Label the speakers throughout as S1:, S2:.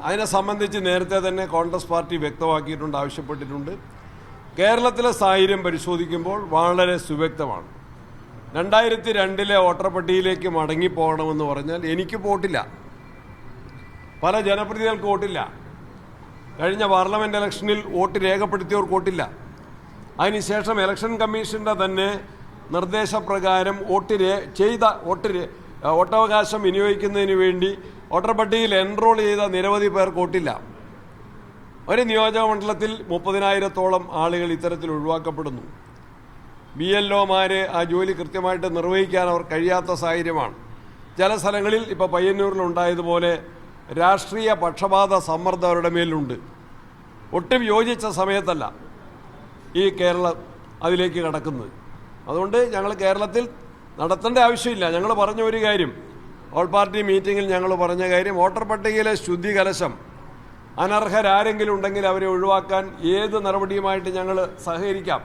S1: അതിനെ സംബന്ധിച്ച് നേരത്തെ തന്നെ കോൺഗ്രസ് പാർട്ടി വ്യക്തമാക്കിയിട്ടുണ്ട്, ആവശ്യപ്പെട്ടിട്ടുണ്ട്. കേരളത്തിലെ സാഹചര്യം പരിശോധിക്കുമ്പോൾ വളരെ സുവ്യക്തമാണ്. 2002 വോട്ടർ പട്ടികയിലേക്ക് മടങ്ങിപ്പോകണമെന്ന് പറഞ്ഞാൽ എനിക്ക് വോട്ടില്ല, പല ജനപ്രതിനിധികൾക്ക് വോട്ടില്ല, കഴിഞ്ഞ പാർലമെൻറ്റ് ഇലക്ഷനിൽ വോട്ട് രേഖപ്പെടുത്തിയവർക്ക് വോട്ടില്ല. അതിനുശേഷം ഇലക്ഷൻ കമ്മീഷൻ്റെ തന്നെ നിർദ്ദേശപ്രകാരം വോട്ടവകാശം വിനിയോഗിക്കുന്നതിന് വേണ്ടി വോട്ടർ പട്ടികയിൽ എൻറോൾ ചെയ്ത നിരവധി പേർക്ക് വോട്ടില്ല. ഒരു നിയോജക മണ്ഡലത്തിൽ 30,000-ഓളം ആളുകൾ ഇത്തരത്തിൽ ഒഴിവാക്കപ്പെടുന്നു. BLOമാർ ആ ജോലി കൃത്യമായിട്ട് നിർവഹിക്കാൻ അവർ കഴിയാത്ത സാഹചര്യമാണ്. ചില സ്ഥലങ്ങളിൽ ഇപ്പോൾ പയ്യന്നൂരിലുണ്ടായതുപോലെ രാഷ്ട്രീയ പക്ഷപാത സമ്മർദ്ദം അവരുടെ മേലുണ്ട്. ഒട്ടും യോജിച്ച സമയത്തല്ല ഈ കേരളം അതിലേക്ക് കടക്കുന്നത്. അതുകൊണ്ട് ഞങ്ങൾ കേരളത്തിൽ നടത്തേണ്ട ആവശ്യമില്ല. ഞങ്ങൾ പറഞ്ഞ ഒരു കാര്യം, ഓൾ പാർട്ടി മീറ്റിങ്ങിൽ ഞങ്ങൾ പറഞ്ഞ കാര്യം, വോട്ടർ പട്ടികയിലെ ശുദ്ധി കലശം അനർഹരാരെങ്കിലും ഉണ്ടെങ്കിൽ അവരെ ഒഴിവാക്കാൻ ഏത് നടപടിയുമായിട്ട് ഞങ്ങൾ സഹകരിക്കാം.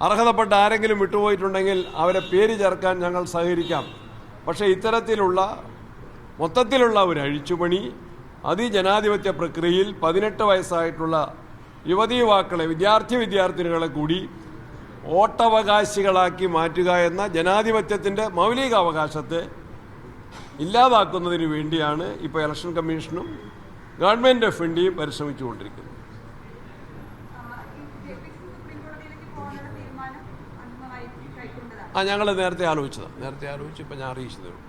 S1: അർഹതപ്പെട്ട ആരെങ്കിലും വിട്ടുപോയിട്ടുണ്ടെങ്കിൽ അവരെ പേര് ചേർക്കാൻ ഞങ്ങൾ സഹകരിക്കാം. പക്ഷേ ഇത്തരത്തിലുള്ള മൊത്തത്തിലുള്ള ഒരു അഴിച്ചുപണി, അതിജനാധിപത്യ പ്രക്രിയയിൽ 18 വയസ്സായിട്ടുള്ള യുവതീ-യുവാക്കളെ, വിദ്യാർത്ഥിനികളെ കൂടി വോട്ടവകാശികളാക്കി മാറ്റുക എന്ന ജനാധിപത്യത്തിൻ്റെ മൗലിക അവകാശത്തെ ഇല്ലാതാക്കുന്നതിന് വേണ്ടിയാണ് ഇപ്പോൾ ഇലക്ഷൻ കമ്മീഷനും ഗവൺമെൻറ് ഓഫ് ഇന്ത്യയും പരിശ്രമിച്ചുകൊണ്ടിരിക്കുന്നത്. ഞങ്ങൾ നേരത്തെ ആലോചിച്ചു, ഇപ്പോൾ ഞാൻ അറിയിച്ചതേ ഉള്ളൂ.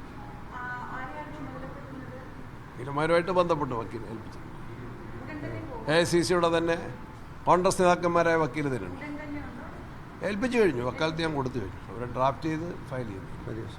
S1: വക്കീലന്മാരുമായിട്ട് ബന്ധപ്പെട്ട് വക്കീൽ ഏൽപ്പിച്ചു. AICCയുടെ തന്നെ കോൺഗ്രസ് നേതാക്കന്മാരായ വക്കീൽ തന്നെയുണ്ട്, ഏൽപ്പിച്ചു കഴിഞ്ഞു. വക്കാലത്ത് ഞാൻ കൊടുത്തു കഴിഞ്ഞു. അവരെ ഡ്രാഫ്റ്റ് ചെയ്ത് ഫയൽ ചെയ്തു.